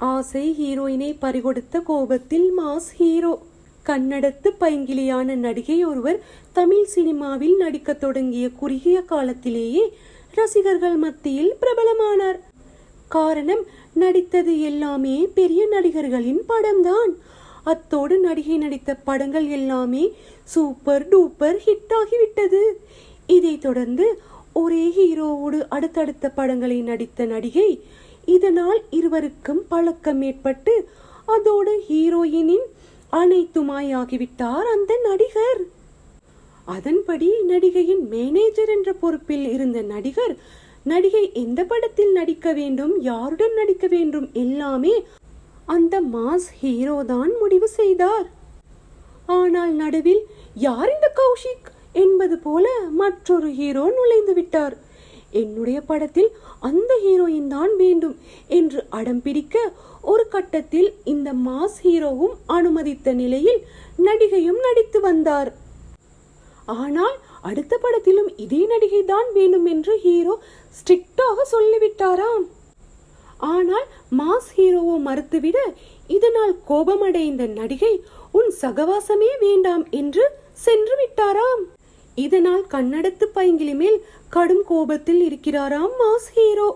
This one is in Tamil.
ஆசை ஹீரோயினை பறிகொடுத்த கோபத்தில் மாஸ் ஹீரோ. கன்னடத்து பைங்கிலியான நடிகை ஒருவர் தமிழ் சினிமாவில் நடிக்க தொடங்கிய குறுகிய காலத்திலேயே ரசிகர்கள் மத்தியில் பிரபலமானார். காரணம், நடித்தது எல்லாமே பெரிய நடிகர்களின் படம்தான். அத்தோடு நடிகை நடித்த படங்கள் எல்லாமே சூப்பர் டூப்பர் ஹிட் ஆகிவிட்டது. இதை தொடர்ந்து ஒரே ஹீரோவோடு அடுத்தடுத்த படங்களை நடித்த நடிகை. இதனால் இருவருக்கும் பழக்கம் ஏற்பட்டு அதோடு ஹீரோயினின் அனைத்துமாயாகிவிட்டார் அந்த நடிகர். அதன்படி நடிகையின் மேனேஜர் என்ற பொறுப்பில் இருந்த நடிகர் நடிகை எந்த படத்தில் நடிக்க வேண்டும், யாருடன் நடிக்க வேண்டும் எல்லாமே அந்த மாஸ் ஹீரோ தான் முடிவு செய்தார். ஆனால் நடுவில் யார் இந்த கௌஷிக் என்பது போல மற்றொரு ஹீரோ நுழைந்து விட்டார். என்னுடைய படத்தில் அந்த ஹீரோயின் தான் வேண்டும் என்று அடம் பிடிக்க ஒரு கட்டத்தில் இந்த மாஸ் ஹீரோவும் அனுமதித்த நிலையில் நடிகையும் நடித்து வந்தார். ஆனால் அடுத்த படத்திலும் இதே நடிகை தான் வேண்டும் என்று ஹீரோ ஸ்ட்ரிக்டாக சொல்லிவிட்டாராம். ஆனால் மாஸ் ஹீரோவோ மறுத்துவிட இதனால் கோபமடைந்த நடிகை உன் சகவாசமே வேண்டாம் என்று சென்று விட்டாராம். இதனால் கன்னடத்து பைங்கிலி மேல் கடும் கோபத்தில் இருக்கிறாராம் மாஸ் ஹீரோ.